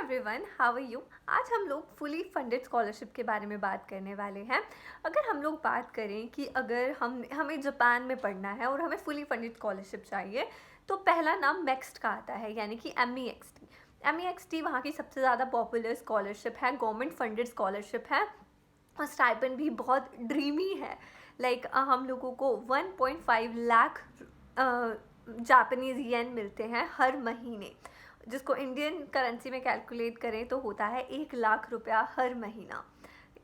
Everyone, how are you. आज हम लोग फुली फंडेड स्कॉलरशिप के बारे में बात करने वाले हैं। अगर हम लोग बात करें कि अगर हमें जापान में पढ़ना है और हमें फुली फंडेड स्कॉलरशिप चाहिए, तो पहला नाम मेक्स्ट का आता है, यानी कि MEXT वहाँ की सबसे ज़्यादा पॉपुलर स्कॉलरशिप है, गवर्नमेंट फंडेड स्कॉलरशिप है और स्टाइपेंड भी बहुत ड्रीमी है। हम लोगों को 1.5 लाख जापानीज़ येन मिलते हैं हर महीने, जिसको इंडियन करेंसी में कैलकुलेट करें तो होता है 1 लाख रुपया हर महीना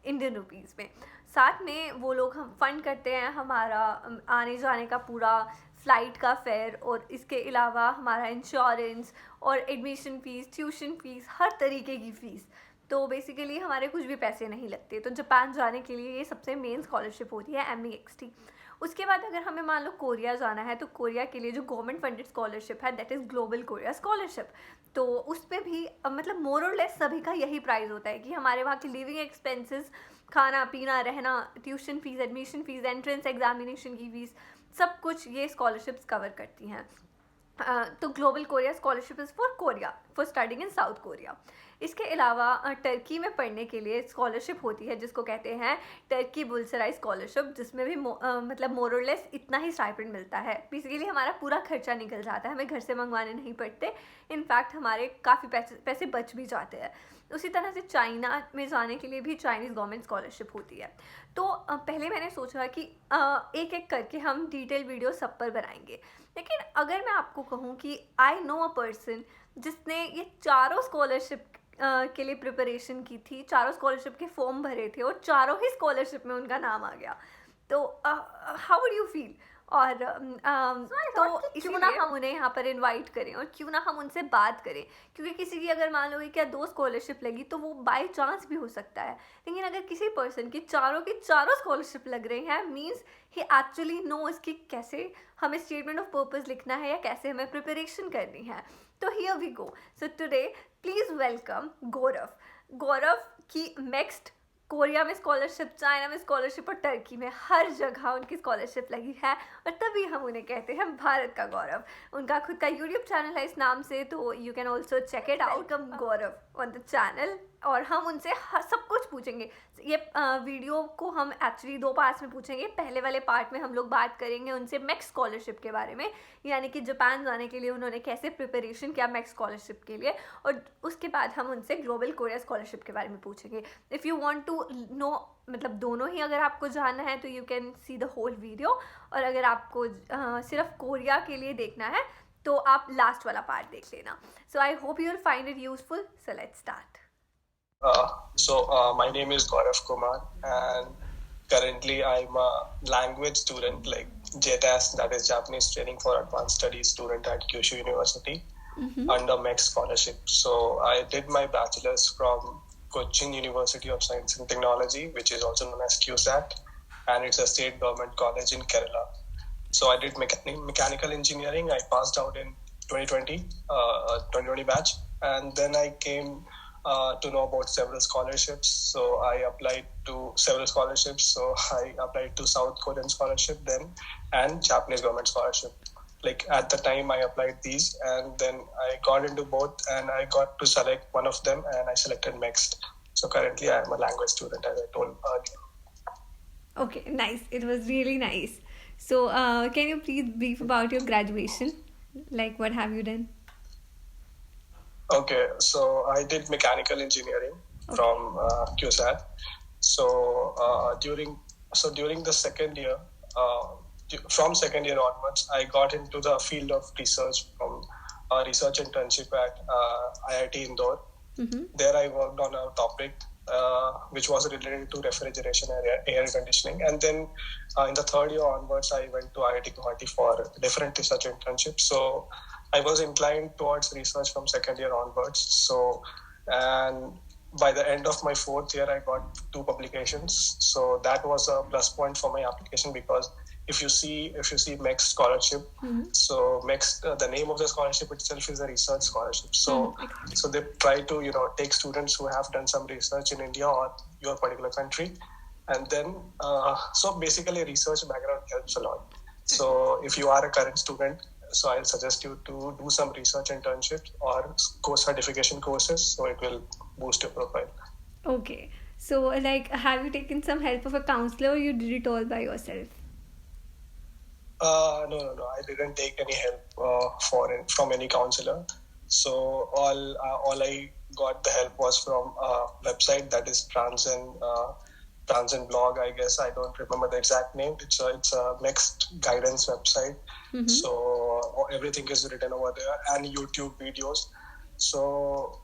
इंडियन रुपीज़ में। साथ में वो लोग हम फंड करते हैं हमारा आने जाने का पूरा फ़्लाइट का फेयर, और इसके अलावा हमारा इंश्योरेंस और एडमिशन फ़ीस, ट्यूशन फ़ीस, हर तरीके की फ़ीस। तो बेसिकली हमारे कुछ भी पैसे नहीं लगते। तो जापान जाने के लिए ये सबसे मेन स्कॉलरशिप होती है MEXT। उसके बाद अगर हमें मान लो कोरिया जाना है, तो कोरिया के लिए जो गवर्नमेंट फंडेड स्कॉलरशिप है that is global Korea scholarship. तो उस पर भी मतलब मोर और लेस सभी का यही प्राइस होता है कि हमारे वहाँ की लिविंग एक्सपेंसेस, खाना पीना रहना, tuition fees, admission fees, entrance examination की फ़ीस, सब कुछ ये स्कॉलरशिप्स कवर करती हैं। तो global Korea scholarship is for Korea, for studying in south Korea. इसके अलावा टर्की में पढ़ने के लिए स्कॉलरशिप होती है जिसको कहते हैं टर्की बुलसराई स्कॉलरशिप, जिसमें भी मतलब मोर और लेस इतना ही स्टाइपेंड मिलता है। बेसिकली हमारा पूरा खर्चा निकल जाता है, हमें घर से मंगवाने नहीं पड़ते। इनफैक्ट हमारे काफ़ी पैसे बच भी जाते हैं। उसी तरह से चाइना में जाने के लिए भी चाइनीज़ गवर्नमेंट स्कॉलरशिप होती है। तो पहले मैंने सोचा कि एक एक करके हम डिटेल वीडियो सब पर बनाएंगे, लेकिन अगर मैं आपको कहूँ कि आई नो अ पर्सन जिसने ये चारों स्कॉलरशिप के लिए प्रिपरेशन की थी, चारों स्कॉलरशिप के फॉर्म भरे थे और चारों ही स्कॉलरशिप में उनका नाम आ गया, तो हाउ वुड यू फील? और तो क्यों ना हम उन्हें यहाँ पर इनवाइट करें और क्यों ना हम उनसे बात करें, क्योंकि किसी की अगर मान लो क्या 2 स्कॉलरशिप लगी तो वो बाय चांस भी हो सकता है, लेकिन अगर किसी पर्सन की चारों स्कॉलरशिप लग रही हैं, मीन्स ही एक्चुअली नोज कि कैसे हमें स्टेटमेंट ऑफ पर्पस लिखना है या कैसे हमें प्रिपरेशन करनी है। तो here we go. So today please welcome Gaurav की मेक्स्ट कोरिया में स्कॉलरशिप, चाइना में स्कॉलरशिप और टर्की में हर जगह उनकी स्कॉलरशिप लगी है, और तभी हम उन्हें कहते हैं भारत का गौरव। उनका खुद का यूट्यूब चैनल है इस नाम से, तो you can also check it out, Gaurav on the channel. और हम उनसे सब कुछ पूछेंगे। ये वीडियो को हम एक्चुअली 2 पार्ट्स में पूछेंगे। पहले वाले पार्ट में हम लोग बात करेंगे उनसे मेक्स स्कॉलरशिप के बारे में, यानी कि जापान जाने के लिए उन्होंने कैसे प्रिपरेशन किया मेक्स स्कॉलरशिप के लिए, और उसके बाद हम उनसे ग्लोबल कोरिया स्कॉलरशिप के बारे में पूछेंगे। If you want to know, मतलब दोनों ही अगर आपको जानना है तो you can see the whole video, और अगर आपको सिर्फ कोरिया के लिए देखना है तो आप लास्ट वाला पार्ट देख लेना। So I hope you will find it useful. So let's start. My name is Gaurav Kumar, and currently I'm a language student, like JTAS, that is Japanese Training for Advanced Studies student at Kyushu University, under Mext scholarship. So I did my bachelor's from Cochin University of Science and Technology, which is also known as QSAT, and it's a state government college in Kerala. So I did mechanical engineering. I passed out in 2020 batch, and then I came to know about several scholarships. So I applied to several scholarships. So I applied to South Korean scholarship then, and Japanese government scholarship. Like at the time I applied these, and then I got into both, and I got to select one of them, and I selected Mext. So currently I am a language student, as I told earlier. Okay, nice. It was really nice. So can you please brief about your graduation? Like what have you done? Okay, so I did mechanical engineering from QSAT. So during the second year, from second year onwards, I got into the field of research from a research internship at IIT Indore. There I worked on a topic which was related to refrigeration and air conditioning. And then in the third year onwards, I went to IIT Guwahati for different research internships. So I was inclined towards research from second year onwards. So, and by the end of my fourth year, I got 2 publications. So that was a plus point for my application, because if you see Mext scholarship, so Mext, the name of the scholarship itself is a research scholarship. So they try to take students who have done some research in India or your particular country, and then so basically research background helps a lot. So if you are a current student, So I'll suggest you to do some research internships or course certification courses, so it will boost your profile. Okay. So, like, have you taken some help of a counselor or you did it all by yourself? No. I didn't take any help from any counselor. So all I got the help was from a website that is Trans and blog. I guess I don't remember the exact name. It's a Mext guidance website. Mm-hmm. So everything is written over there, and YouTube videos. So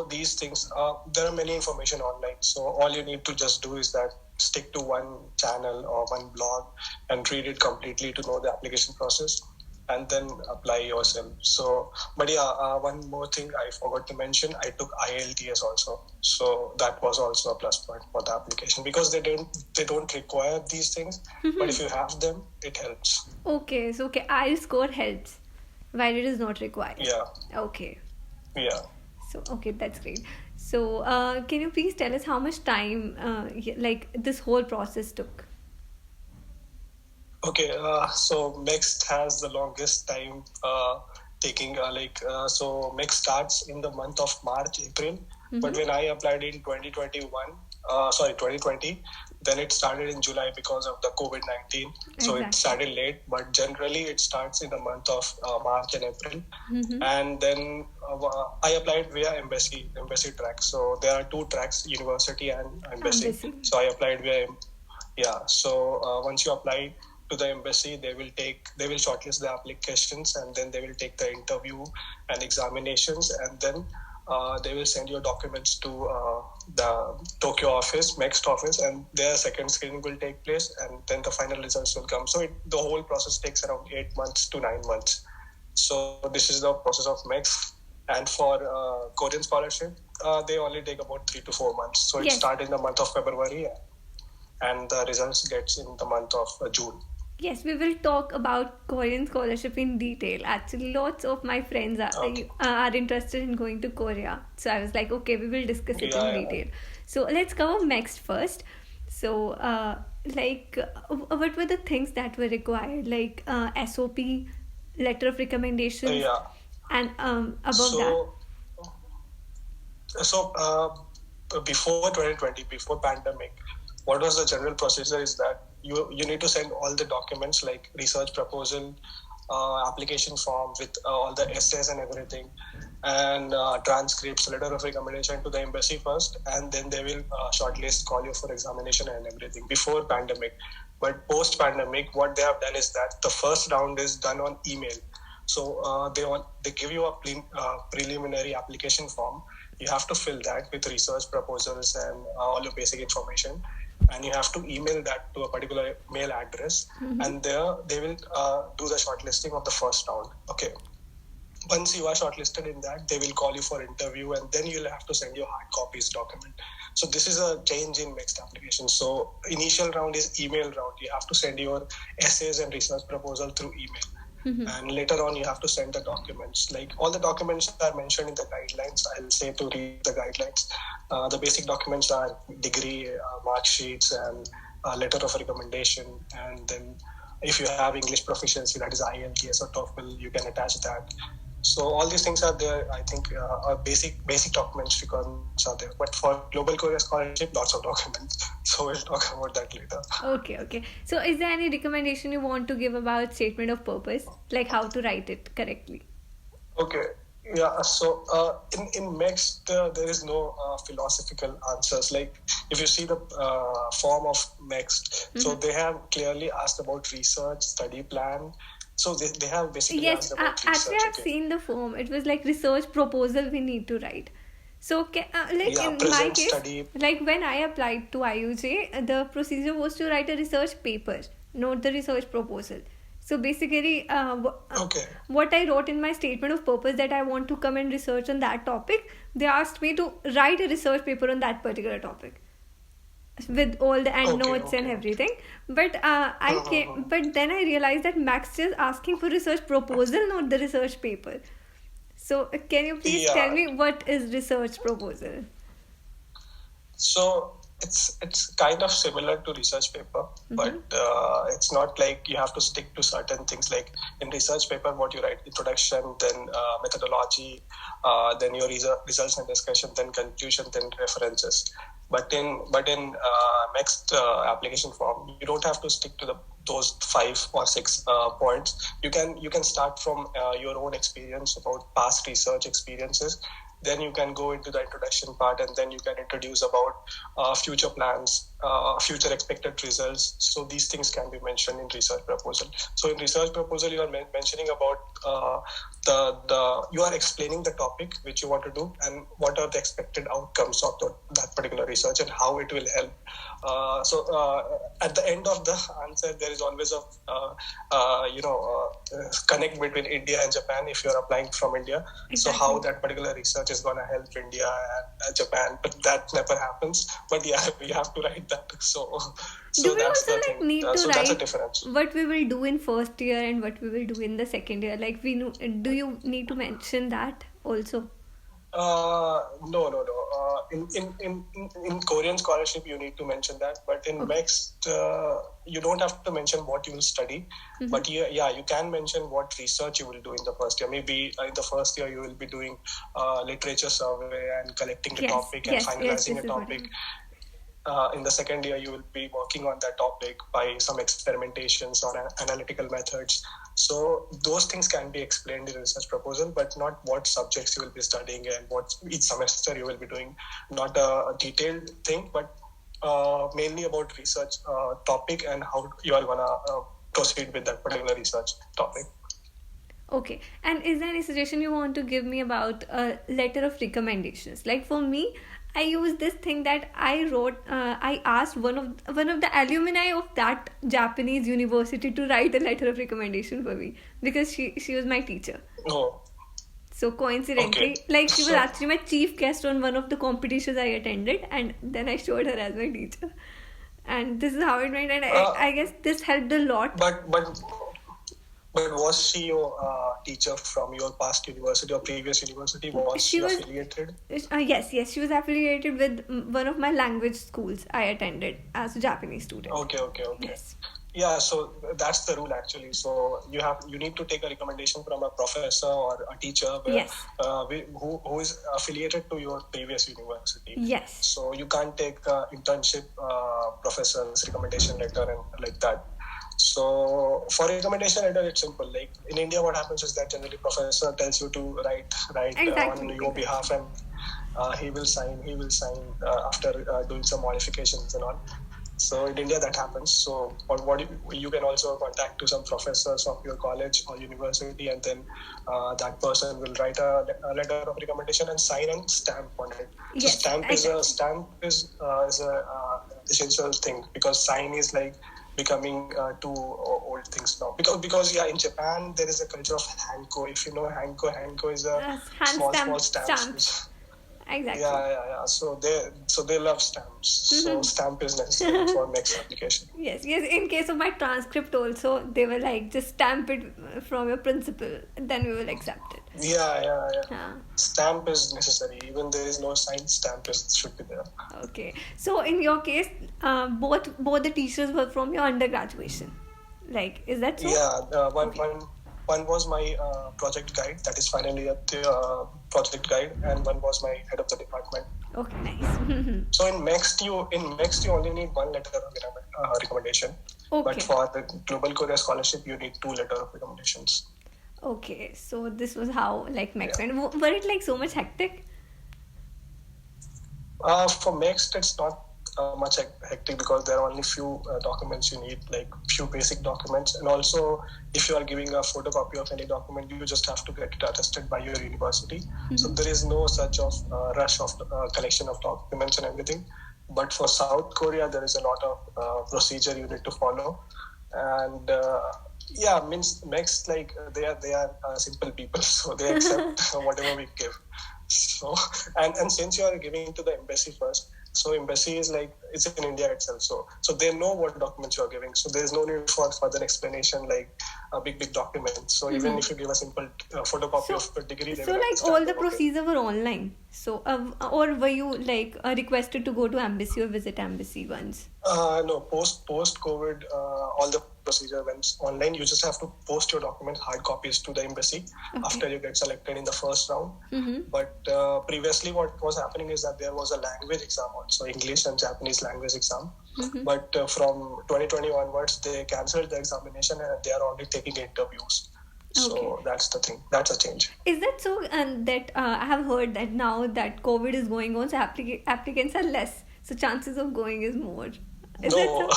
these things, there are many information online. So all you need to just do is that stick to one channel or one blog and read it completely to know the application process, and then apply yourself. So, but yeah, one more thing I forgot to mention, I took IELTS also. So that was also a plus point for the application, because they don't require these things, but if you have them, it helps. Okay, so IELTS score helps, while it is not required. Yeah. Okay. Yeah. So, okay, that's great. So, can you please tell us how much time, like, this whole process took? Okay, so Mext has the longest time taking, so Mext starts in the month of March, April. But when I applied in 2020, then it started in July because of the COVID-19. So it started late, but generally it starts in the month of March and April. And then I applied via embassy track. So there are two tracks, university and embassy. So I applied via, so once you apply to the embassy, they will shortlist the applications, and then they will take the interview and examinations, and then they will send your documents to the Tokyo office, Mext office, and their second screening will take place, and then the final results will come. So the whole process takes around 8 months to 9 months. So this is the process of Mext. And for Korean scholarship, they only take about 3 to 4 months. So it starts in the month of February, and the results gets in the month of June. Yes, we will talk about Korean scholarship in detail. Actually, lots of my friends are interested in going to Korea. So I was like, okay, we will discuss it in detail. So let's cover Mext first. So, what were the things that were required? Like SOP, letter of recommendation, and above that. So before 2020, before pandemic, what was the general procedure is that you need to send all the documents like research proposal, application form with all the essays and everything, and transcripts, letter of recommendation to the embassy first, and then they will shortlist, call you for examination and everything before pandemic. But post pandemic, what they have done is that the first round is done on email. So they give you a preliminary application form. You have to fill that with research proposals and all your basic information, and you have to email that to a particular mail address, and there they will do the shortlisting of the first round. Okay. Once you are shortlisted in that, they will call you for interview, and then you'll have to send your hard copies document. So this is a change in Mext application. So initial round is email round. You have to send your essays and research proposal through email. And later on, you have to send the documents. Like all the documents are mentioned in the guidelines. I'll say to read the guidelines. The basic documents are degree, mark sheets, and letter of recommendation. And then if you have English proficiency, that is IELTS or TOEFL, you can attach that. So all these things are there. I think basic documents requirements are there. But for Global Korea Scholarship, lots of documents. So we'll talk about that later. Okay. So is there any recommendation you want to give about statement of purpose? Like how to write it correctly? Okay. Yeah. So in Mext, there is no philosophical answers. Like if you see the form of Mext, so they have clearly asked about research, study plan. So they have basically asked about research. Actually, I've seen the form. It was like research proposal we need to write. So, in my case, like when I applied to IUJ, the procedure was to write a research paper, not the research proposal. So basically, what I wrote in my statement of purpose that I want to come and research on that topic, they asked me to write a research paper on that particular topic with all the endnotes and everything. But but then I realized that Mext is asking for research proposal, not the research paper. So can you please tell me what is research proposal? So it's kind of similar to research paper, but it's not like you have to stick to certain things. Like in research paper, what you write: introduction, then methodology, then your results and discussion, then conclusion, then references. But in Mext application form, you don't have to stick to those 5 or 6 points. You can start from your own experience about past research experiences. Then you can go into the introduction part, and then you can introduce about future plans, future expected results. So these things can be mentioned in research proposal. So in research proposal, you are mentioning about you are explaining the topic which you want to do and what are the expected outcomes of that particular research and how it will help. At the end of the answer, there is always a connect between India and Japan if you are applying from India. Exactly. So how that particular research is going to help India and Japan, but that never happens. But yeah, we have to write that. So do we also need to so write that's a difference. What we will do in first year and what we will do in the second year? Like do you need to mention that also? No. In Korean scholarship, you need to mention that, but in Mext, you don't have to mention what you will study. But you can mention what research you will do in the first year. Maybe in the first year you will be doing literature survey and collecting the topic and finalizing a topic. In the second year, you will be working on that topic by some experimentations or analytical methods. So those things can be explained in a research proposal, but not what subjects you will be studying and what each semester you will be doing. Not a detailed thing, but mainly about research topic and how you are going to proceed with that particular research topic. Okay. And is there any suggestion you want to give me about a letter of recommendations? Like for me, I used this thing that I wrote. I asked one of the alumni of that Japanese university to write a letter of recommendation for me because she was my teacher. Oh. So coincidentally, she was actually my chief guest on one of the competitions I attended, and then I showed her as my teacher. And this is how it went, and I guess this helped a lot. But was she your teacher from your past university or previous university? Was she affiliated? Yes, she was affiliated with one of my language schools I attended as a Japanese student. Okay. Yes. Yeah, so that's the rule actually. So you need to take a recommendation from a professor or a teacher who is affiliated to your previous university. Yes. So you can't take internship professor's recommendation letter and like that. So for recommendation letter, it's simple. Like in India, what happens is that generally professor tells you to write on your behalf, and he will sign after doing some modifications and all. So in India that happens. So you can also contact to some professors of your college or university, and then that person will write a letter of recommendation and sign and stamp on it. Yes, so stamp is a essential thing, because sign is like becoming two old things now. Because in Japan there is a culture of hanko. If you know hanko is a small stamps. Exactly. Yeah. So they love stamps. So stamp is necessary for next application. Yes. In case of my transcript also, they were like, just stamp it from your principal, then we will accept it. Yeah. Stamp is necessary. Even there is no sign, stamp should be there. Okay. So in your case, both the teachers were from your undergraduation. Like, is that so? Yeah. One was my project guide, that is final year project guide, and one was my head of the department. Okay, nice. So in Mext you only need one letter of recommendation. Okay. But for the Global Korea Scholarship, you need 2 letters of recommendations. Okay, so this was how Mext went. Were it so much hectic? For Mext, it's not much hectic because there are only few documents you need, like few basic documents, and also if you are giving a photocopy of any document, you just have to get it attested by your university. So there is no such of rush of collection of documents and everything. But for South Korea, there is a lot of procedure you need to follow, and means Mext, they are simple people, so they accept whatever we give. So and since you are giving to the embassy first, so embassy is like it's in India itself. So they know what documents you are giving. So there is no need for further explanation like a big document. So even if you give a simple photocopy of the degree, they So will like understand. all the procedures were online. So or were you like requested to go to embassy or visit embassy once? No, post COVID, all the procedure went online. You just have to post your documents, hard copies to the embassy after you get selected in the first round. But previously, what was happening is that there was a language exam also, English and Japanese language exam. But from 2020 onwards, they cancelled the examination and they are only taking interviews. So that's the thing. That's a change. Is that so? And that I have heard that now that COVID is going on, so applicants are less. So chances of going is more. No,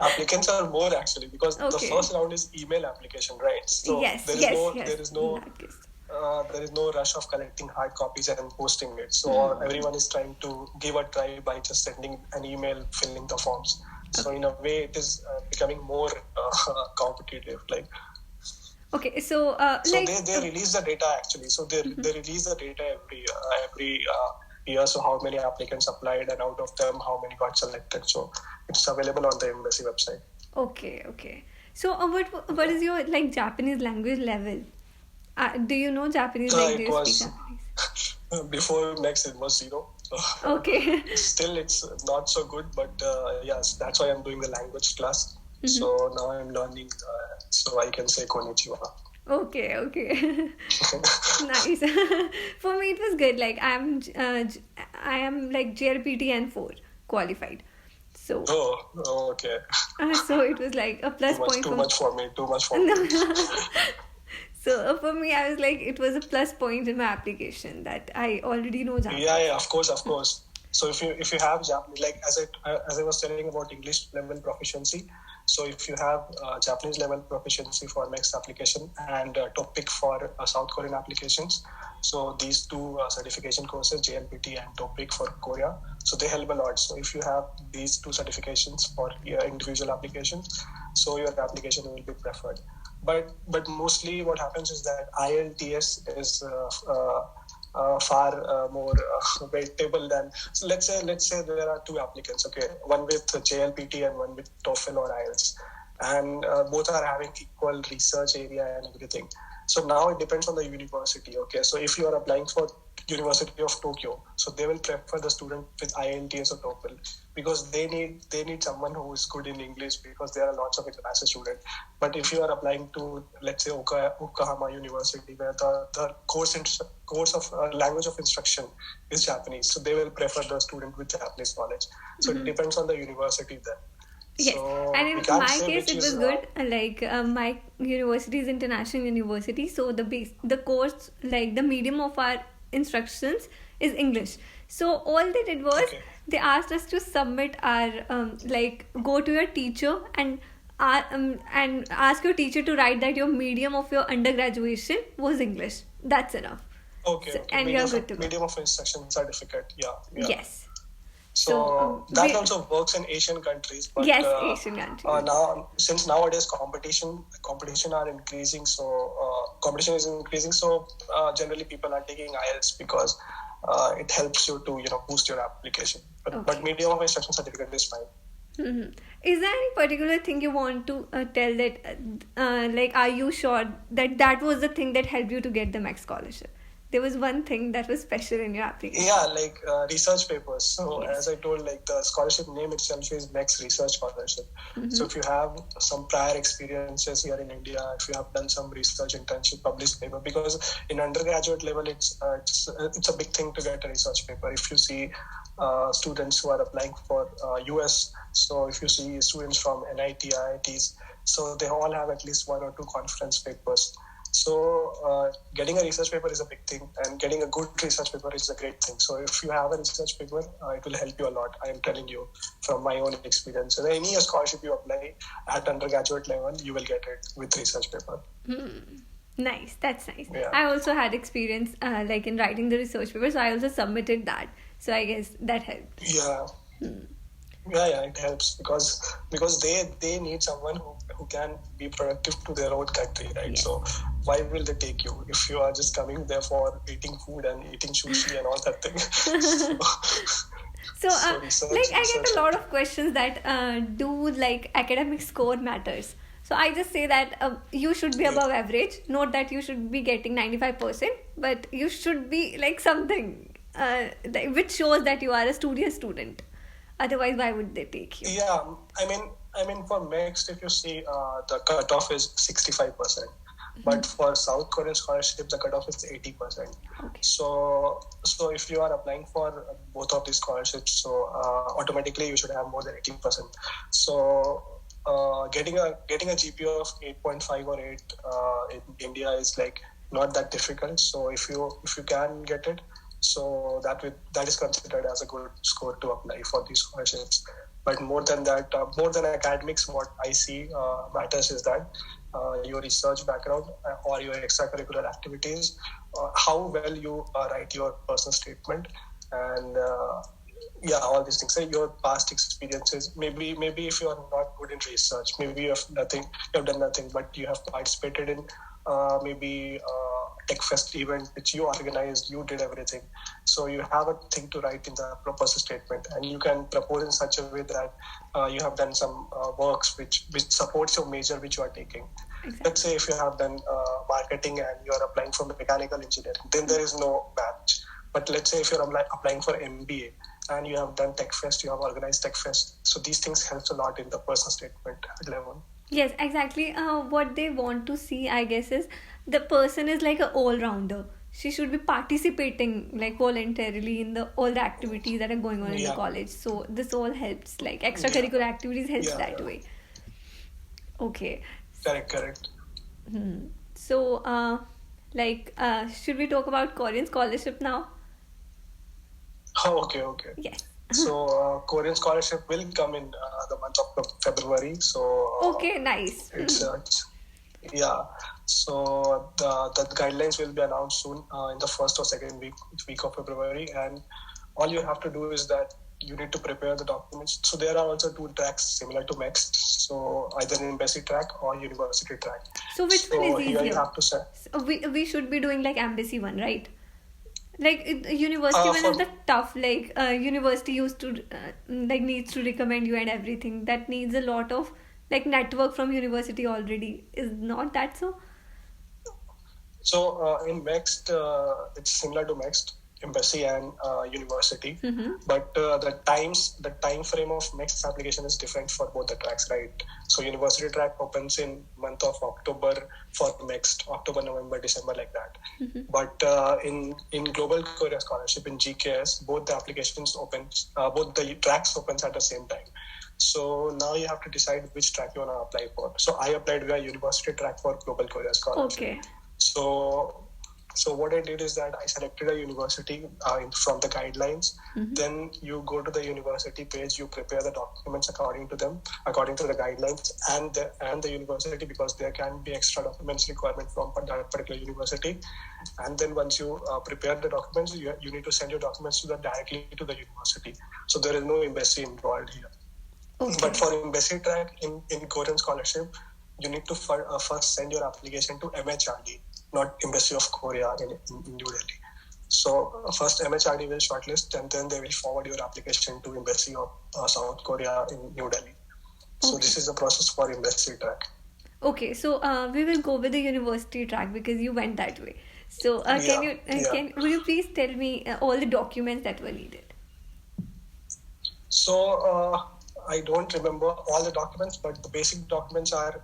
applicants are more actually because the first round is email application, right? So there is no rush of collecting hard copies and posting it. So everyone is trying to give a try by just sending an email, filling the forms. So in a way, it is becoming more competitive. Like. Okay, so they release the data actually. So they release the data every year. So how many applicants applied, and out of them, how many got selected. So it's available on the embassy website. Okay. So what is your like Japanese language level? Do you know Japanese? Do you speak Japanese? Before Mext, it was 0. Okay. Still, it's not so good, but yes, that's why I'm doing the language class. So now I'm learning, so I can say konnichiwa. Okay. Nice. For me, it was good. Like I am like JLPT N4 qualified. So. Oh, okay. So it was like a plus point. Too much for me. So for me, I was like, it was a plus point in my application that I already know Japanese. Yeah, of course. So if you have Japanese, like as I was telling about English level proficiency, so if you have Japanese level proficiency for Mext application and TOPIK for South Korean applications, so these two certification courses, JLPT and TOPIK for Korea, so they help a lot. So if you have these two certifications for your individual applications, so your application will be preferred. But mostly what happens is that IELTS is far more weightable than. So let's say there are two applicants, okay, one with JLPT and one with TOEFL or IELTS, and both are having equal research area and everything. So now it depends on the university, okay. So if you are applying for University of Tokyo, so they will prefer the student with IELTS or TOEFL because they need someone who is good in English because there are lots of international students. But if you are applying to, let's say, Yokohama University, where the course of language of instruction is Japanese, so they will prefer the student with Japanese knowledge. So it depends on the university then. Yes, so and in my case, it was good. Like my university is international university, so the course, like the medium of our instructions is English. So all they did was they asked us to submit our go to your teacher and ask your teacher to write that your medium of your undergraduation was English. That's enough. Okay. And you're good to go. Medium of instruction certificate. Yeah. Yes. So that also works in Asian countries. But, yes, Asian countries. Now, since nowadays competition are increasing, so competition is increasing. So generally people are taking IELTS because it helps you to boost your application. But medium of instruction certificate is fine. Mm-hmm. Is there any particular thing you want to tell that are you sure that was the thing that helped you to get the Mext scholarship? There was one thing that was special in your application. Yeah, like research papers. So as I told, like the scholarship name itself is Mext Research Scholarship. So if you have some prior experiences here in India, if you have done some research internship, published paper, because in undergraduate level, it's a big thing to get a research paper. If you see students who are applying for US, so if you see students from NIT, IITs, so they all have at least one or two conference papers. So getting a research paper is a big thing, and getting a good research paper is a great thing. So if you have a research paper, it will help you a lot. I am telling you from my own experience. And any scholarship you apply at undergraduate level, you will get it with research paper. Nice, that's nice. Yeah. I also had experience in writing the research paper, so I also submitted that. So I guess that helped. Yeah. Yeah, it helps because they need someone who can be productive to their own country, right? Yes. So why will they take you if you are just coming there for eating food and eating sushi and all that thing? So, like, I get a lot of questions that do like academic score matters. So I just say that you should be above average. Not that you should be getting 95%, but you should be like something which shows that you are a studious student. Otherwise, why would they take you? Yeah, I mean, for Mext, if you see, the cutoff is 65%. But for South Korean scholarship, the cutoff is 80%. Okay. So if you are applying for both of these scholarships, so automatically you should have more than 80%. So getting a GPA of 8.5 or 8 in India is like not that difficult. So if you can get it, so that is considered as a good score to apply for these scholarships. But more than that, more than academics, what I see matters is that your research background or your extracurricular activities, how well you write your personal statement, and all these things. Your past experiences. Maybe if you are not good in research, maybe you have done nothing, but you have participated in maybe tech fest event which you organized, you did everything. So you have a thing to write in the proposal statement, and you can propose in such a way that you have done some works which supports your major which you are taking. Exactly. Let's say if you have done marketing and you are applying for mechanical engineering, then there is no match. But let's say if you're applying for MBA and you have done tech fest, you have organized tech fest. So these things helps a lot in the personal statement level. Yes, exactly. What they want to see, I guess, is the person is like an all-rounder. She should be participating like voluntarily in all the activities that are going on in the college. So this all helps, like extracurricular activities helps that way. Okay. Correct. So, should we talk about Korean scholarship now? Oh, okay. Yes. So Korean scholarship will come in the month of February. So okay, nice. It's So the guidelines will be announced soon in the first or second week of February, and all you have to do is that you need to prepare the documents. So there are also 2 tracks similar to Mext. So either an embassy track or university track. So which one is easier? You have to say. We should be doing like embassy one, right? Like university one is the tough. Like university used to needs to recommend you and everything. That needs a lot of like network from university already. Is not that so? So in Mext, it's similar to Mext, embassy and university, but the time frame of Mext application is different for both the tracks, right? So university track opens in month of October for Mext, October, November, December, like that. But in Global Korea Scholarship, in GKS, both the applications opens, both the tracks opens at the same time. So now you have to decide which track you want to apply for. So I applied via university track for Global Korea Scholarship. Okay. So what I did is that I selected a university from the guidelines. Then you go to the university page, you prepare the documents according to the guidelines and the university, because there can be extra documents requirement from that particular university. And then once you prepare the documents, you need to send your documents directly to the university. So there is no embassy involved here. Okay. But for embassy track in Korean scholarship, you need to first send your application to MHRD, not Embassy of Korea in New Delhi. So first MHRD will shortlist, and then they will forward your application to Embassy of South Korea in New Delhi. So this is the process for embassy track. Okay, so we will go with the university track because you went that way. So will you please tell me all the documents that were needed? So I don't remember all the documents, but the basic documents are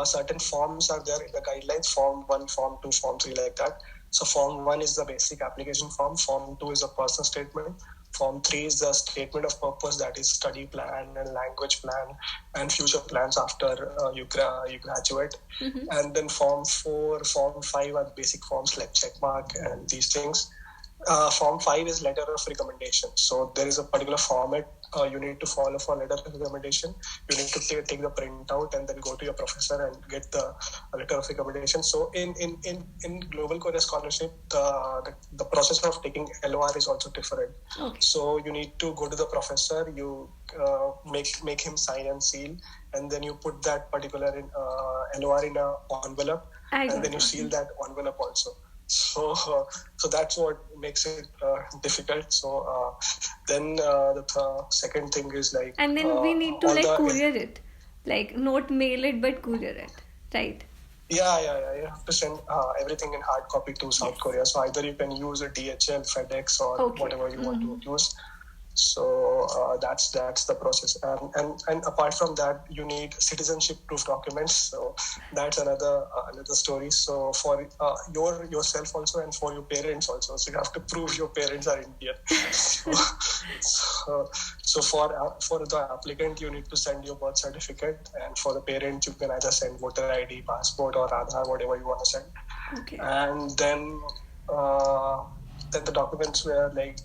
certain forms are there in the guidelines, Form 1, Form 2, Form 3, like that. So Form 1 is the basic application form, Form 2 is a personal statement, Form 3 is the statement of purpose, that is study plan and language plan and future plans after you graduate. And then Form 4, Form 5 are basic forms like checkmark and these things. Form 5 is letter of recommendation. So there is a particular format you need to follow for letter of recommendation. You need to take the printout and then go to your professor and get the letter of recommendation. So in Global Korea Scholarship, the process of taking LOR is also different. Okay. So you need to go to the professor, you make him sign and seal, and then you put that particular LOR in an envelope. and then you seal that envelope also. So that's what makes it difficult. So then the second thing is like, and then we need to like courier it, like not mail it but courier it, right? Yeah. You have to send everything in hard copy to South Korea. So either you can use a DHL, FedEx, or whatever you want to use. So that's the process, and apart from that, you need citizenship proof documents. So that's another story. So for yourself also, and for your parents also. So you have to prove your parents are Indian. So for the applicant, you need to send your birth certificate, and for the parent, you can either send voter ID, passport, or Aadhaar, whatever you want to send. Okay. And then the documents were like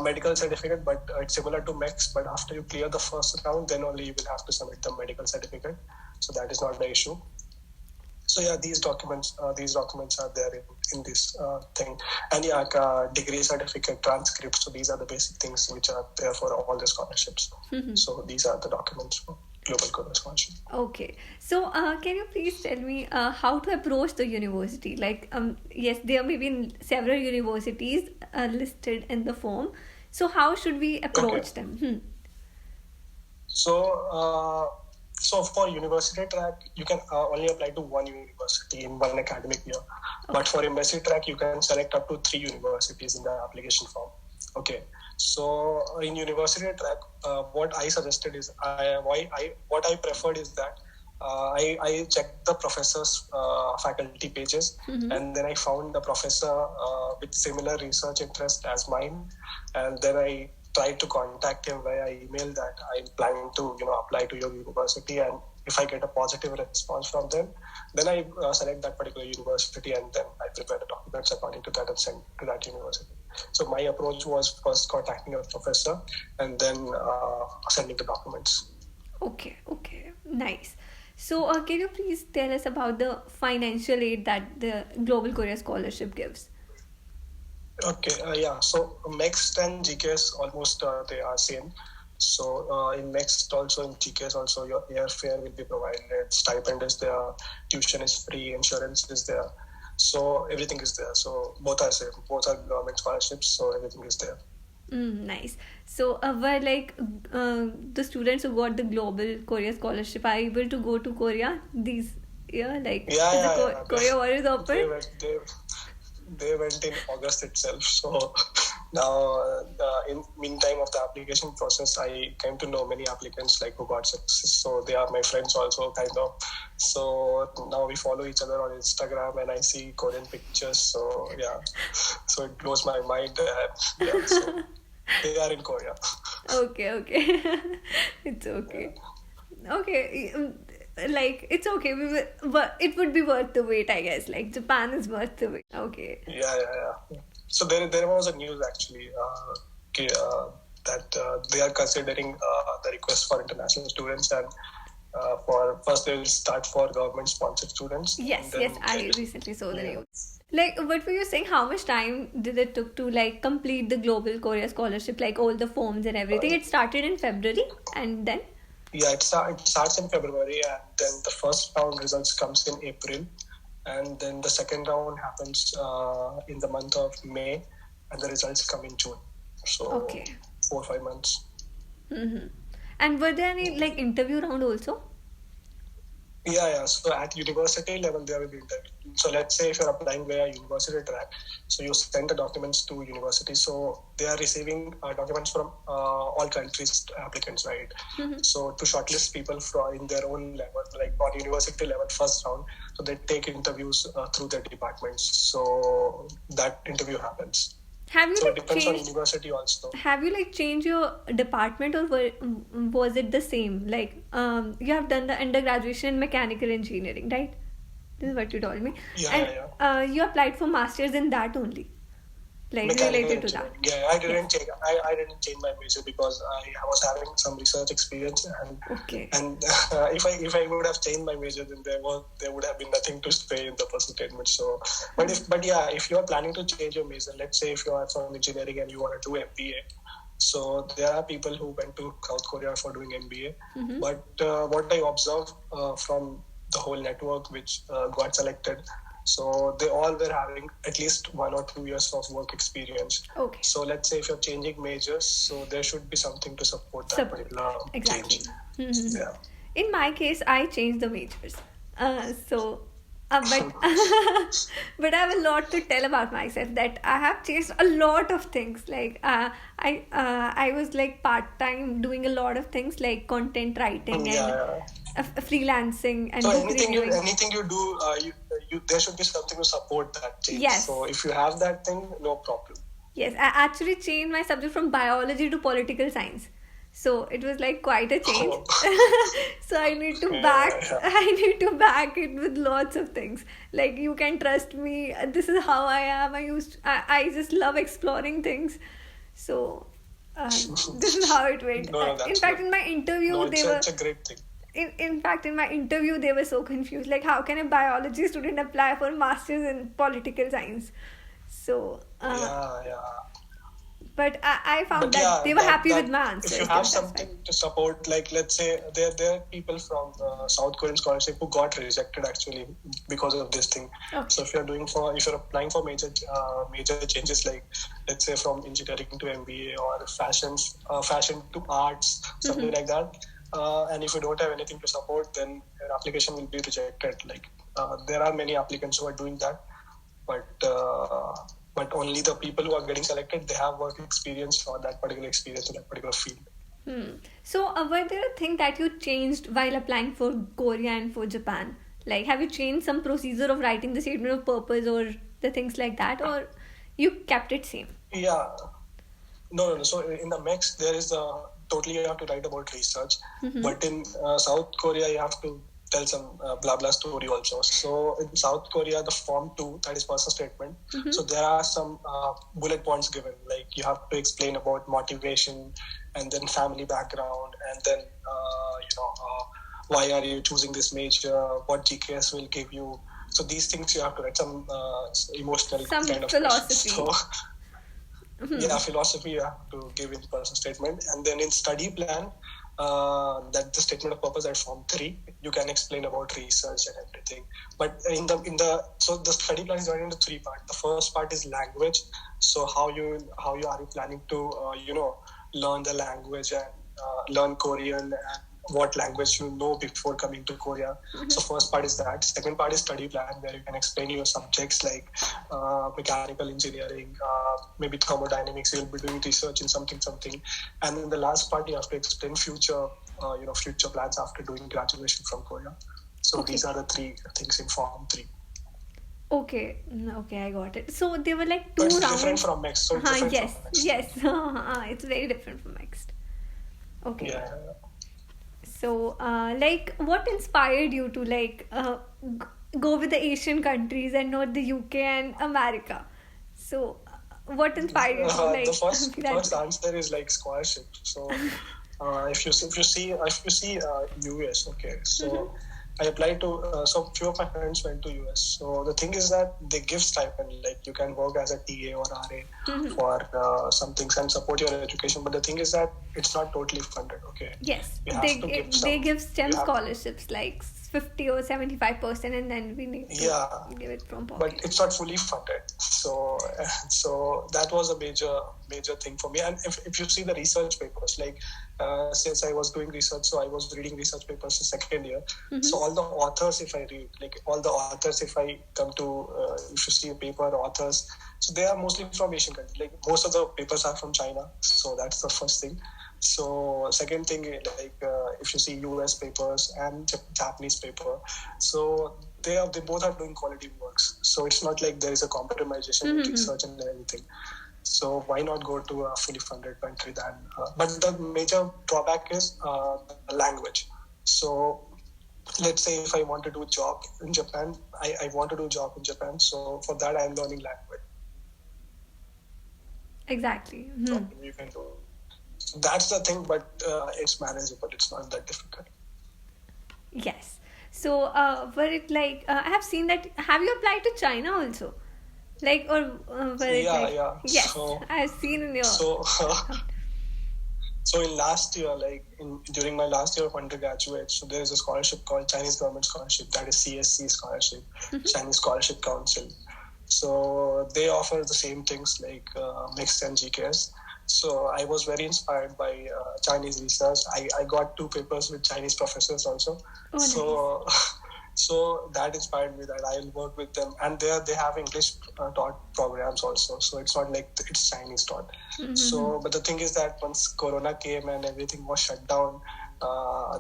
medical certificate, but it's similar to Mext. But after you clear the first round, then only you will have to submit the medical certificate. So that is not the issue. So yeah, these documents are there in this thing. And degree certificate, transcripts. So these are the basic things which are there for all the scholarships. So these are the documents for Global Korea Scholarship. Okay. So can you please tell me how to approach the university? Like, yes, there may be several universities listed in the form. So how should we approach them? So for university track, you can only apply to one university in one academic year. Okay. But for embassy track, you can select up to 3 universities in the application form. Okay. So in university track, what I suggested is what I preferred is that I checked the professor's faculty pages, and then I found the professor with similar research interest as mine, and then I tried to contact him via email that I'm planning to apply to your university, and if I get a positive response from them, then I select that particular university, and then I prepare the documents according to that and send to that university. So my approach was first contacting a professor and then sending the documents. Okay, nice. So can you please tell us about the financial aid that the Global Korea Scholarship gives? Okay, so Mext and GKS almost they are same. So in Mext also, in GKS also, your airfare will be provided, stipend is there, tuition is free, insurance is there. So everything is there. So both are same. Both are government scholarships. So everything is there. Nice. So were like the students who got the Global Korea Scholarship are able to go to Korea these year? Like Korea war is open? They went in August itself. So now, in meantime of the application process, I came to know many applicants like who got success. So they are my friends also, kind of. So now we follow each other on Instagram, and I see Korean pictures. So yeah, so it blows my mind. So they are in Korea. Okay. It's okay. Okay. Like it's okay, but it would be worth the wait, I guess. Like Japan is worth the wait. Okay. Yeah. So there was a news actually that they are considering the request for international students, and for first they will start for government sponsored students. Yes, I recently saw the news. Like, what were you saying? How much time did it took to like complete the Global Korea Scholarship, like all the forms and everything? It started in February, and then. Yeah, it starts in February, and then the first round results comes in April, and then the second round happens in the month of May, and the results come in June. So 4 or 5 months. And were there any like interview round also? Yeah. So at university level, there will be interview. So let's say if you're applying via university track, so you send the documents to university. So they are receiving documents from all countries applicants, right? So to shortlist people in their own level, like on university level, first round, so they take interviews through their departments. So that interview happens. So it depends on university also. Have you like changed your department, or was it the same? Like you have done the undergraduate in mechanical engineering, right? This is what you told me. Yeah. You applied for masters in that only, like mechanical related to that. Yeah, I didn't change. I didn't change my major because I was having some research experience, and if I would have changed my major, then there would have been nothing to say in the personal statement. So, if you are planning to change your major, let's say if you are from engineering and you want to do MBA, so there are people who went to South Korea for doing MBA. But what I observed from the whole network which got selected. So they all were having at least 1 or 2 years of work experience. Okay. So let's say if you're changing majors, so there should be something to support that particular Exactly. change. Yeah. In my case, I changed the majors. But but I have a lot to tell about myself, that I have changed a lot of things. Like I was like part-time doing a lot of things like content writing and freelancing and so book reviewing. anything you do, you there should be something to support that change. Yes. So if you have that thing, no problem. Yes, I actually changed my subject from biology to political science. So it was like quite a change. So I need to back it with lots of things. Like, you can trust me. This is how I am. I just love exploring things. So this is how it went. In fact, in my interview, it's a great thing. In fact, in my interview, they were so confused. Like, how can a biology student apply for masters in political science? So but I found that they were happy with my answers. If you have something to support, like let's say there are people from South Korean scholarship who got rejected actually because of this thing. Okay. So if you're applying for major changes, like let's say from engineering to MBA or fashion to arts, something like that, and if you don't have anything to support, then your application will be rejected. Like there are many applicants who are doing that, but only the people who are getting selected, they have work experience or that particular experience in that particular field. So were there things that you changed while applying for Korea and for Japan? Like, have you changed some procedure of writing the statement of purpose or the things like that, or you kept it same? Yeah. No. So in the Mext, there is totally you have to write about research. But in South Korea, you have to tell some blah blah story also. So in South Korea, the Form 2, that is personal statement. So there are some bullet points given, like you have to explain about motivation and then family background and then why are you choosing this major, what GKS will give you. So these things you have to write, some emotional some kind of philosophy. So philosophy you have to give in personal statement, and then in study plan, that the statement of purpose at Form 3, you can explain about research and everything. But so the study plan is divided into 3 parts. The first part is language. So how you are planning to learn the language and learn Korean, and what language you know before coming to Korea. So first part is that. Second part is study plan, where you can explain your subjects like mechanical engineering, maybe thermodynamics. You'll be doing research in something. And then the last part, you have to explain future plans after doing graduation from Korea. So these are the 3 things in Form 3. Okay, I got it. So they were like 2 rounds. It's different from Mext. So Yes. It's very different from Mext. Okay. Yeah. So, what inspired you to go with the Asian countries and not the UK and America? So, what inspired you to the first answer is like scholarship. So, if you see US, okay. So I applied to so few of my friends went to US. So the thing is that they give stipend, like you can work as a TA or RA for some things and support your education. But the thing is that it's not totally funded. Okay. Yes, they give STEM scholarships like 50 or 75%, and then we need to give it from pocket. But it's not fully funded. So that was a major thing for me. And if you see the research papers, like since I was doing research, so I was reading research papers in second year. So all the authors, if I read, if I come to, if you see a paper, authors, so they are mostly from Asian countries. Like most of the papers are from China. So that's the first thing. So second thing, like if you see US papers and Japanese paper, so they both are doing quality works. So it's not like there is a compromisation with research and everything. So why not go to a fully funded country then? But the major drawback is language. So let's say if I want to do a job in Japan, I want to do a job in Japan. So for that, I'm learning language. Exactly. You can do. That's the thing, but it's manageable. It's not that difficult. Yes. So, were it like I have seen that? Have you applied to China also? Like, or were it Yeah. Yes, So, I have seen in your. So So in last year, during my last year of undergraduate, so there is a scholarship called Chinese Government Scholarship, that is CSC scholarship, Chinese Scholarship Council. So they offer the same things like Mext and GKS. So I was very inspired by Chinese research. I got 2 papers with Chinese professors also. Oh, nice. So that inspired me that I'll work with them. And there they have English taught programs also. So it's not like it's Chinese taught. So, but the thing is that once Corona came and everything was shut down,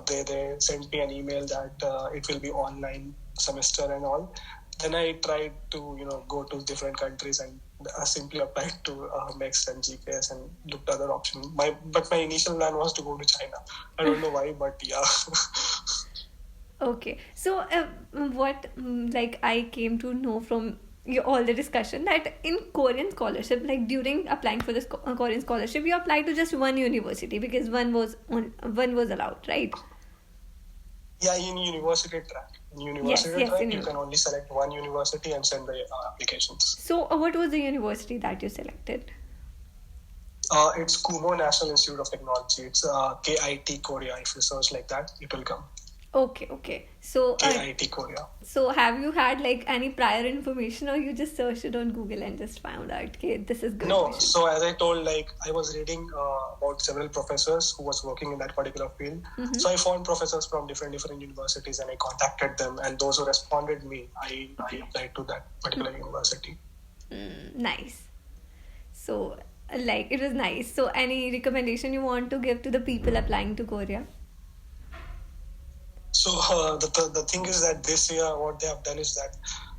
they sent me an email that it will be online semester and all. Then I tried to, go to different countries and simply applied to Mext and GKS and looked at other options. But my initial plan was to go to China. I don't know why, but yeah. Okay, so what I came to know from all the discussion that in Korean scholarship, like during applying for this Korean scholarship, you applied to just one university because one was allowed, right? Yeah, in university track. In university track, you can only select one university and send the applications. So, what was the university that you selected? It's Kumo National Institute of Technology. It's KIT Korea. If you search like that, it will come. Okay. So KIT Korea. So have you had any prior information, or you just searched it on Google and just found out, okay, this is good? No. So as I told, I was reading about several professors who was working in that particular field. So I found professors from different universities and I contacted them, and those who responded me, I applied to that particular university. Nice. So it was nice. So any recommendation you want to give to the people applying to Korea? So the thing is that this year what they have done is that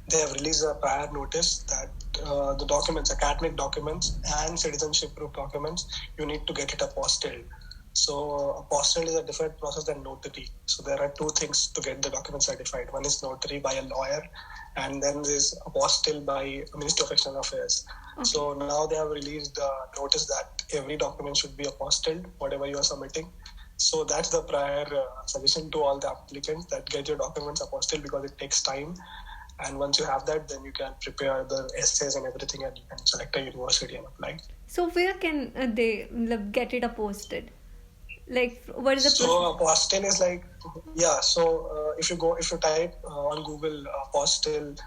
they have released a prior notice that the documents, academic documents and citizenship proof documents, you need to get it apostilled. So apostille is a different process than notary. So there are 2 things to get the document certified. One is notary by a lawyer, and then there's apostille by Ministry of External Affairs. Okay. So now they have released a notice that every document should be apostilled, whatever you are submitting. So that's the prior suggestion to all the applicants, that get your documents apostilled because it takes time. And once you have that, then you can prepare the essays and everything, and you can select a university and apply. So where can they get it apostilled? What is the So apostille is if you type on Google apostille,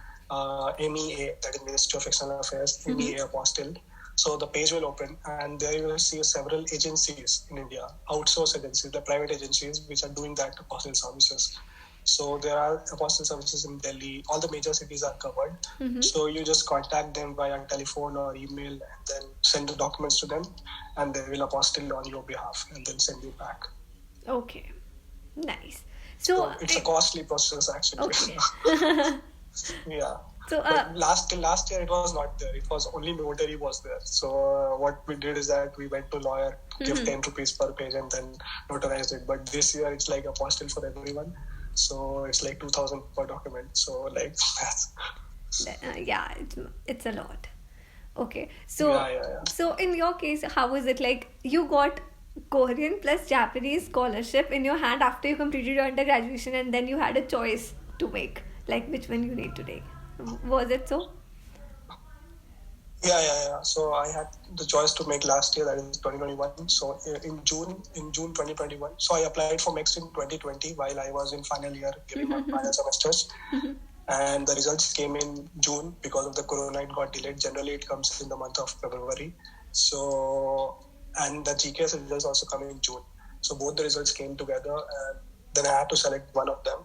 MEA, that is Ministry of External Affairs, MEA apostille. So the page will open, and there you will see several agencies in India, outsourced agencies, the private agencies which are doing that apostille services. So there are apostille services in Delhi. All the major cities are covered. So you just contact them via telephone or email, and then send the documents to them, and they will apostille on your behalf and then send you back. Okay, nice. So it's a costly process actually. Okay. Yeah. So last year it was not there. It was only notary was there. So what we did is that we went to lawyer, give 10 rupees per page, and then notarized it. But this year it's like apostille for everyone. So it's like 2,000 per document. So that's yeah, it's a lot. Okay, so yeah. So in your case, how was it? You got Korean plus Japanese scholarship in your hand after you completed your undergraduation, and then you had a choice to make, which one you need to take. Was it so? Yeah. So I had the choice to make last year, that is 2021. So in June 2021. So I applied for Mext in 2020 while I was in final year giving my final semesters. And the results came in June because of the corona. It got delayed. Generally, it comes in the month of February. So, and the GKS results also come in June. So both the results came together, and then I had to select one of them.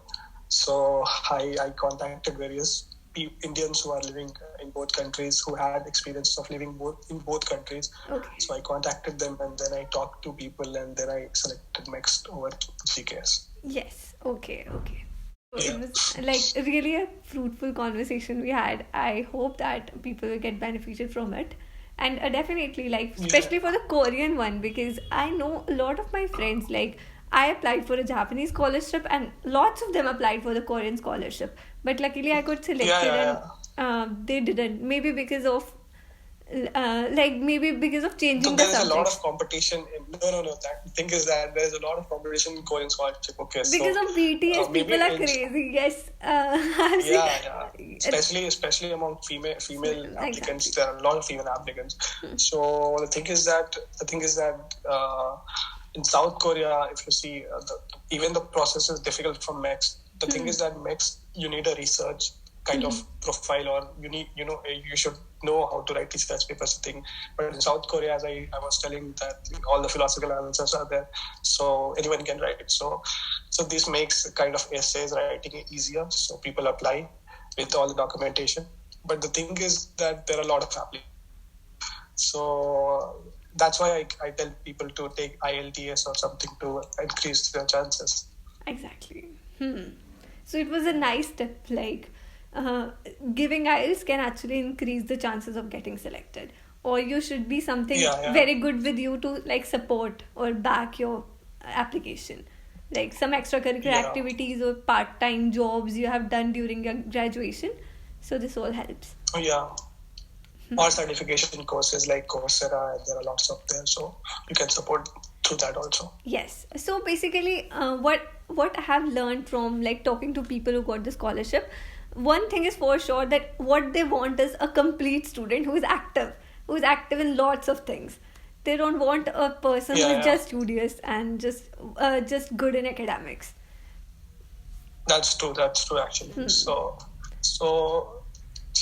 So I contacted various Indians who are living in both countries, who had experience of living in both countries. Okay. So I contacted them, and then I talked to people, and then I selected Mext over GKS. Yes. Okay. Yeah. It was really a fruitful conversation we had. I hope that people will get benefited from it. And definitely, especially for the Korean one, because I know a lot of my friends, I applied for a Japanese scholarship and lots of them applied for the Korean scholarship. But luckily I got selected and they didn't. Maybe because of changing the subject. There's a lot of competition. No. The thing is that there's a lot of competition in Korean scholarship. Okay, because of BTS, people are crazy. Yes. Especially among female applicants, there are a lot of female applicants. So the thing is that in South Korea, if you see, even the process is difficult from Mext. The thing is that Mext, you need a research kind of profile, or you should know how to write research papers thing. But in South Korea, as I was telling, that all the philosophical answers are there, so anyone can write it. So this makes kind of essays writing easier, so people apply with all the documentation. But the thing is that there are a lot of applicants. So that's why I tell people to take IELTS or something to increase their chances. Exactly. So it was a nice step, like giving IELTS can actually increase the chances of getting selected. Or you should be something very good with you to like support or back your application. Like some extracurricular activities or part-time jobs you have done during your graduation. So this all helps. Or certification courses like Coursera, there are lots of there, so you can support through that also. Yes. So basically, what I have learned from like talking to people who got the scholarship, one thing is for sure that what they want is a complete student who is active in lots of things. They don't want a person who is just studious and just good in academics. That's true actually.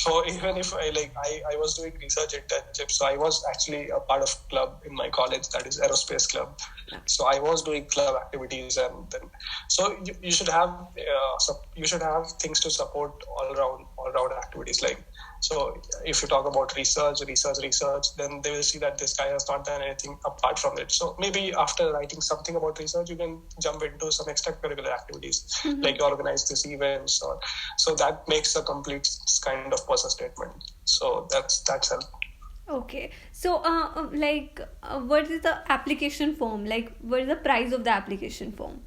So even if I was doing research internship, so I was actually a part of club in my college, that is aerospace club. So I was doing club activities, and then so you should have things to support all around activities. Like, so if you talk about research, then they will see that this guy has not done anything apart from it. So maybe after writing something about research, you can jump into some extracurricular activities, like you organize these events, or so that makes a complete kind of person statement. So that's help. Okay. So what is the application form? Like, what is the price of the application form?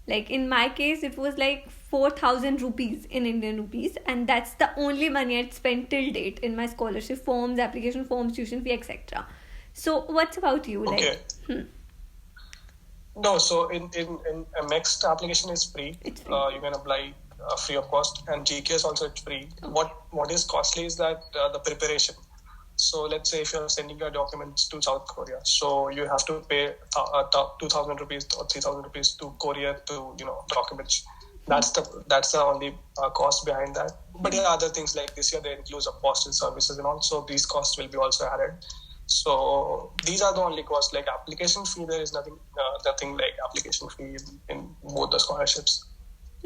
Like in my case, it was like 4,000 rupees in Indian rupees, and that's the only money I'd spent till date in my scholarship forms, application forms, tuition fee, etc. So what's about you? Okay. No, so in a Mext application is free. It's free. You can apply free of cost, and GKS also it's free. Okay. What is costly is that the preparation. So let's say if you're sending your documents to South Korea, so you have to pay 2,000 rupees or 3,000 rupees to courier to documents. That's the only cost behind that. But there are other things like this year they include Apostille services and all, so these costs will be also added. So these are the only costs. Like application fee, there is nothing like application fee in both the scholarships.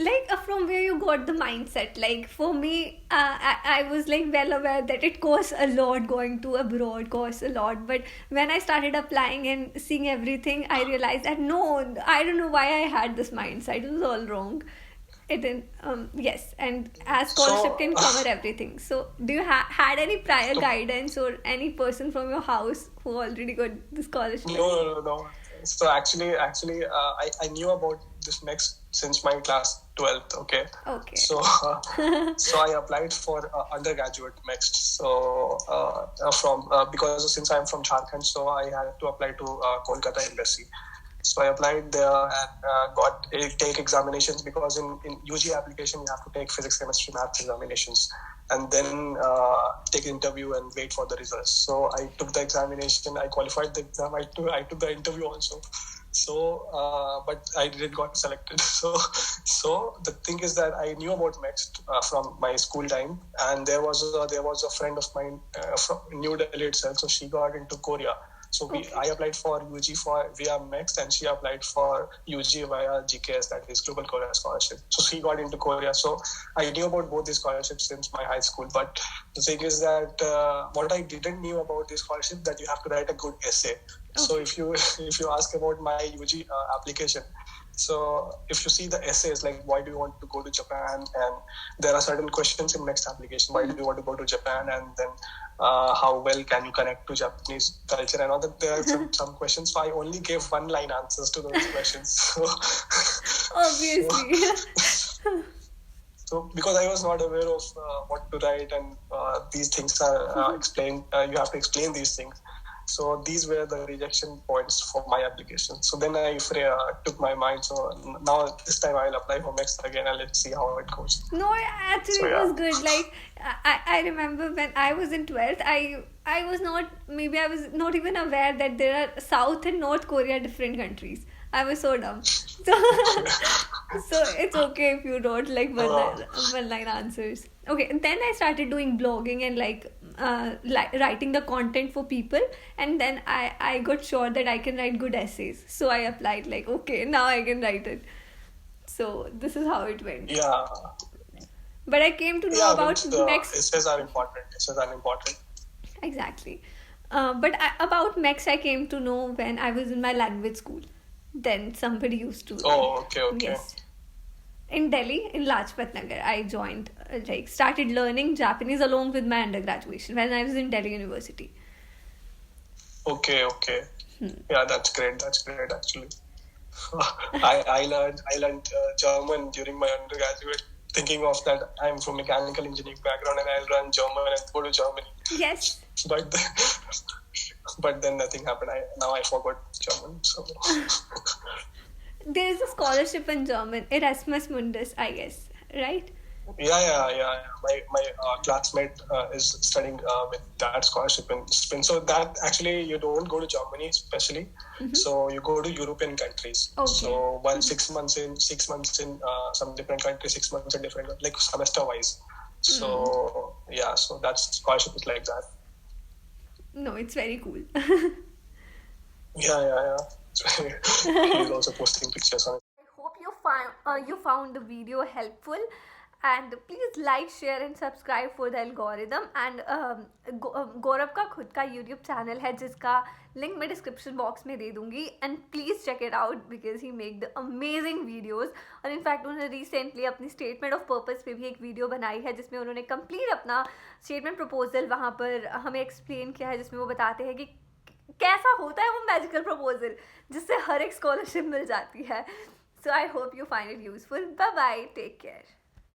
Like from where you got the mindset? Like for me, I was like well aware that it costs a lot, going to abroad costs a lot. But when I started applying and seeing everything, I realized that no, I don't know why I had this mindset. It was all wrong. It didn't. Yes, and as scholarship can cover everything. So do you had any prior guidance or any person from your house who already got the scholarship? No. So actually, I knew about this Mext since my class 12th. Okay. So I applied for undergraduate Mext. So because since I'm from Jharkhand, so I had to apply to Kolkata Embassy. So I applied there and take examinations, because in UG application you have to take physics, chemistry, maths examinations, and then take interview and wait for the results. So I took the examination, I qualified the exam, I took the interview also. So but I didn't got selected. So the thing is that I knew about Mext from my school time, and there was a friend of mine from New Delhi itself. So she got into Korea. So I applied for UG via Mext, and she applied for UG via GKS, that is Global Korea Scholarship. So she got into Korea. So I knew about both these scholarships since my high school. But the thing is that what I didn't knew about this scholarship, that you have to write a good essay. So if you ask about my UG application, so if you see the essays, like why do you want to go to Japan, and there are certain questions in Mext application. Why do you want to go to Japan, and then how well can you connect to Japanese culture and all that. There are some questions, so I only gave one-line answers to those questions. So, obviously. So because I was not aware of what to write, and these things are explained, you have to explain these things. So these were the rejection points for my application. So then I took my mind. So now this time I'll apply for Mext again and let's see how it goes. No, actually, So it was yeah. good. Like, I remember when I was in 12th, I was not, maybe I was not even aware that there are South and North Korea different countries. I was so dumb. So, so it's okay if you don't like one line answers. Okay, and then I started doing blogging and writing the content for people, and then I got sure that I can write good essays. So I applied, like, okay, now I can write it. So this is how it went. Yeah. But I came to know about Mext. Essays are important. Exactly. About Mext, I came to know when I was in my language school. Then somebody used to. Oh, okay. Yes. In Delhi, in Lajpat Nagar, I joined, started learning Japanese along with my undergraduation when I was in Delhi University. Okay. Yeah, that's great actually. I learned German during my undergraduate, thinking of that I'm from mechanical engineering background and I'll learn German and go to Germany. Yes. But then nothing happened. Now I forgot German. So There is a scholarship in German, Erasmus Mundus, I guess, right? Yeah. My classmate is studying with that scholarship in Spain. So that actually you don't go to Germany especially. Mm-hmm. So you go to European countries. Okay. So 6 months in some different countries, 6 months in different, like semester wise. So yeah, so that scholarship is like that. No, it's very cool. Yeah. He's also posting pictures on it. I hope you found the video helpful, and please like, share and subscribe for the algorithm. And गौरव का खुद का YouTube channel है जिसका link मैं description box में दे दूँगी, and please check it out because he make the amazing videos. और in fact उन्होंने recently अपनी statement of purpose पे भी एक video बनाई है जिसमें उन्होंने complete अपना statement proposal वहाँ पर हमें explain किया है, जिसमें वो बताते हैं कि कैसा होता है वो मैजिकल प्रपोजल जिससे हर एक स्कॉलरशिप मिल जाती है. So I hope you find it useful. Bye bye, take care.